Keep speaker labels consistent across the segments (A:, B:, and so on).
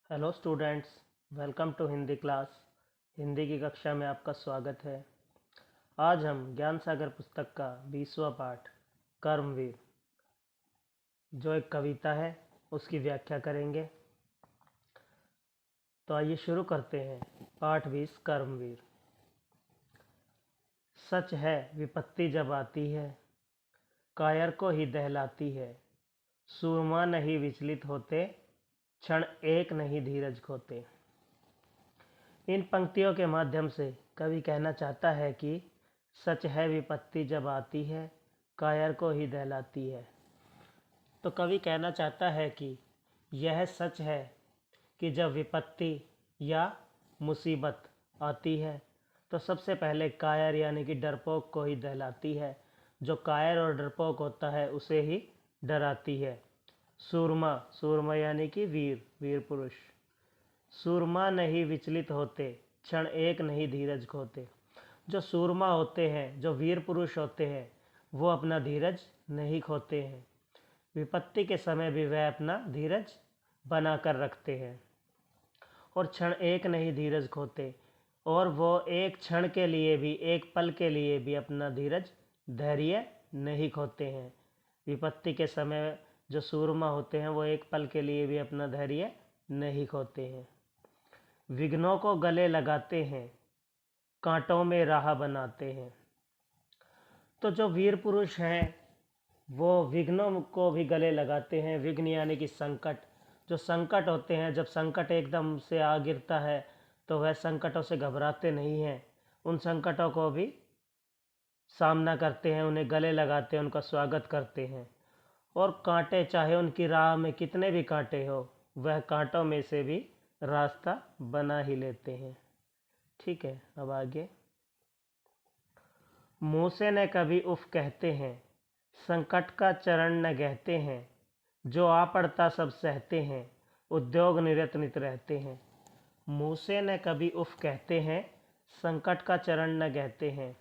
A: Hello students, welcome to Hindi class. Hindi की कक्षा में आपका स्वागत है। आज हम ज्ञान सागर पुस्तक का 20वां पाठ कर्मवीर, जो एक कविता है, उसकी व्याख्या करेंगे। तो आइए शुरू करते हैं। पाठ 20 कर्मवीर। सच है विपत्ति जब आती है, कायर को ही दहलाती है। सूरमा नहीं विचलित होते, क्षण एक नहीं धीरज खोते। इन पंक्तियों के माध्यम से कवि कहना चाहता है कि सच है विपत्ति जब आती है, कायर को ही दहलाती है। तो कवि कहना चाहता है कि यह सच है कि जब विपत्ति या मुसीबत आती है तो सबसे पहले कायर यानी कि डरपोक को ही दहलाती है। जो कायर और डरपोक होता है उसे ही डराती है। सूरमा, सूरमा यानी कि वीर, वीर पुरुष। सूरमा नहीं विचलित होते, क्षण एक नहीं धीरज खोते। जो सूरमा होते हैं, जो वीर पुरुष होते हैं, वो अपना धीरज नहीं खोते हैं। विपत्ति के समय भी वह अपना धीरज बना कर रखते हैं और क्षण एक नहीं धीरज खोते। और वो एक क्षण के लिए भी, एक पल के लिए भी अपना धीरज, धैर्य नहीं खोते हैं। विपत्ति के समय जो सूरमा होते हैं वो एक पल के लिए भी अपना धैर्य नहीं खोते हैं। विघ्नों को गले लगाते हैं, कांटों में राह बनाते हैं। तो जो वीर पुरुष हैं वो विघ्नों को भी गले लगाते हैं। विघ्न यानी कि संकट। जो संकट होते हैं, जब संकट एकदम से आ गिरता है तो वह संकटों से घबराते नहीं हैं। उन संकटों को भी सामना करते हैं, उन्हें गले लगाते हैं, उनका स्वागत करते हैं। और कांटे, चाहे उनकी राह में कितने भी कांटे हो, वह कांटों में से भी रास्ता बना ही लेते हैं। ठीक है, अब आगे। मुँह से न कभी उफ कहते हैं, संकट का चरण न गहते हैं। जो आ पड़ता सब सहते हैं, उद्योग निरत नित रहते हैं। मुँह से न कभी उफ कहते हैं, संकट का चरण न गहते हैं।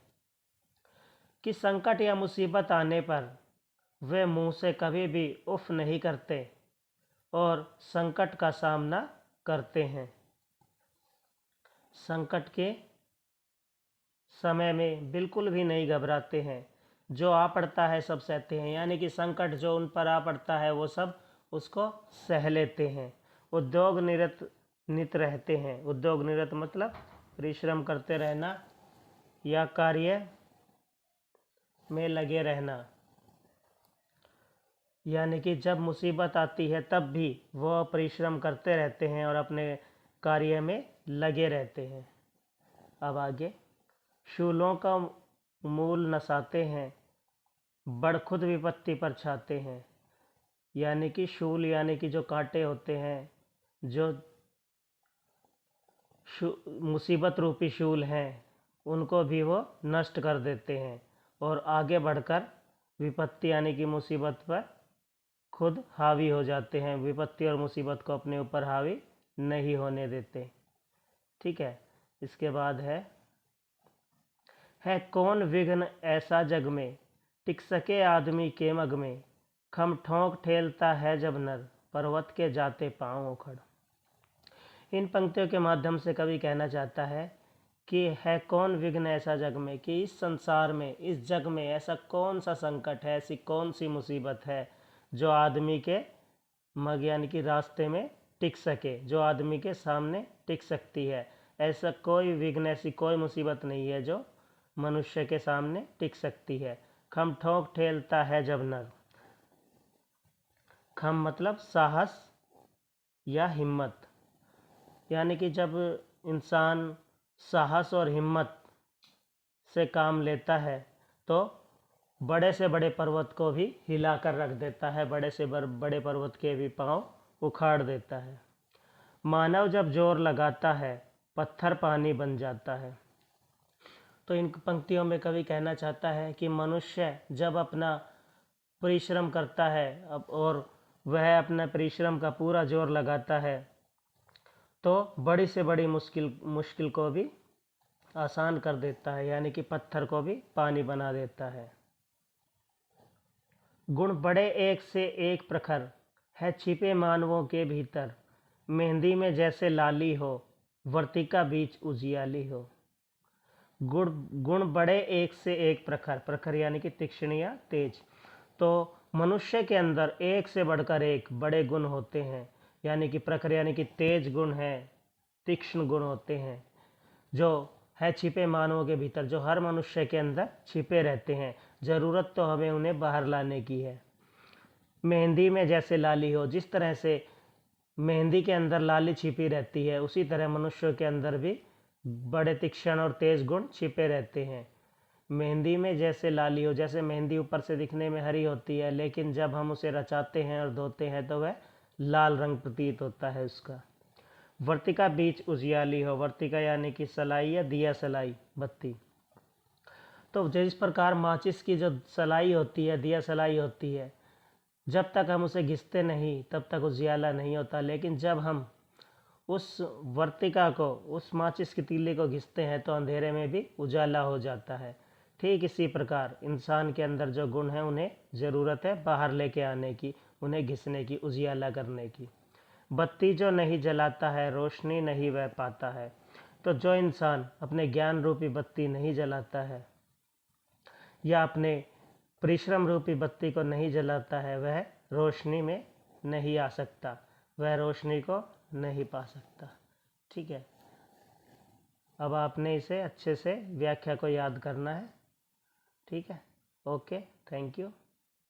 A: कि संकट या मुसीबत आने पर वे मुँह से कभी भी उफ नहीं करते और संकट का सामना करते हैं। संकट के समय में बिल्कुल भी नहीं घबराते हैं। जो आ पड़ता है सब सहते हैं, यानी कि संकट जो उन पर आ पड़ता है वो सब उसको सह लेते हैं। उद्योग निरत नित रहते हैं। उद्योग निरत मतलब परिश्रम करते रहना या कार्य में लगे रहना। यानी कि जब मुसीबत आती है तब भी वो परिश्रम करते रहते हैं और अपने कार्य में लगे रहते हैं। अब आगे। शूलों का मूल नसाते हैं, बड़ खुद विपत्ति पर छाते हैं। यानी कि शूल यानी कि जो कांटे होते हैं, जो मुसीबत रूपी शूल हैं, उनको भी वो नष्ट कर देते हैं और आगे बढ़कर विपत्ति यानी कि मुसीबत पर खुद हावी हो जाते हैं। विपत्ति और मुसीबत को अपने ऊपर हावी नहीं होने देते। ठीक है, इसके बाद है कौन विघ्न ऐसा जग में, टिक सके आदमी के मग में। खम ठोंक ठेलता है जब नर, पर्वत के जाते पांव उखड़। इन पंक्तियों के माध्यम से कवि कहना चाहता है कि है कौन विघ्न ऐसा जग में, कि इस संसार में, इस जग में ऐसा कौन सा संकट है, ऐसी कौन सी मुसीबत है जो आदमी के मग यानी कि रास्ते में टिक सके, जो आदमी के सामने टिक सकती है। ऐसा कोई विघ्न, ऐसी कोई मुसीबत नहीं है जो मनुष्य के सामने टिक सकती है। खम ठोक ठेलता है जब नर। खम मतलब साहस या हिम्मत। यानी कि जब इंसान साहस और हिम्मत से काम लेता है तो बड़े से बड़े पर्वत को भी हिला कर रख देता है, बड़े से बड़े पर्वत के भी पांव उखाड़ देता है। मानव जब जोर लगाता है, पत्थर पानी बन जाता है। तो इन पंक्तियों में कवि कहना चाहता है कि मनुष्य जब अपना परिश्रम करता है और वह अपना परिश्रम का पूरा जोर लगाता है तो बड़ी से बड़ी मुश्किल को भी आसान कर देता है, यानी कि पत्थर को भी पानी बना देता है। गुण बड़े एक से एक प्रखर, है छिपे मानवों के भीतर। मेहंदी में जैसे लाली हो, वर्तिका बीच उजियाली हो। गुण गुण बड़े एक से एक प्रखर, प्रखर यानी कि तीक्ष्ण या तेज। तो मनुष्य के अंदर एक से बढ़कर एक बड़े गुण होते हैं, यानी कि प्रखर यानी कि तेज गुण है, तीक्ष्ण गुण होते हैं, जो है छिपे मानवों के भीतर, जो हर मनुष्य के अंदर छिपे रहते हैं। ज़रूरत तो हमें उन्हें बाहर लाने की है। मेहंदी में जैसे लाली हो, जिस तरह से मेहंदी के अंदर लाली छिपी रहती है, उसी तरह मनुष्यों के अंदर भी बड़े तीक्ष्ण और तेज गुण छिपे रहते हैं। मेहंदी में जैसे लाली हो, जैसे मेहंदी ऊपर से दिखने में हरी होती है, लेकिन जब हम उसे रचाते हैं और धोते हैं तो वह लाल रंग प्रतीत होता है उसका। वर्तिका बीच उजियाली हो, वर्तिका यानी कि सलाई या दिया सलाई, बत्ती। तो जिस प्रकार माचिस की जो सलाई होती है, दिया सलाई होती है, जब तक हम उसे घिसते नहीं तब तक उजियाला नहीं होता, लेकिन जब हम उस वर्तिका को, उस माचिस की तीली को घिसते हैं तो अंधेरे में भी उजाला हो जाता है। ठीक इसी प्रकार इंसान के अंदर जो गुण हैं उन्हें ज़रूरत है बाहर लेके आने की, उन्हें घिसने की, उजियाला करने की। बत्ती जो नहीं जलाता है, रोशनी नहीं वह पाता है। तो जो इंसान अपने ज्ञान रूपी बत्ती नहीं जलाता है या अपने परिश्रम रूपी बत्ती को नहीं जलाता है, वह रोशनी में नहीं आ सकता, वह रोशनी को नहीं पा सकता। ठीक है, अब आपने इसे अच्छे से व्याख्या को याद करना है। ठीक है, ओके, थैंक यू।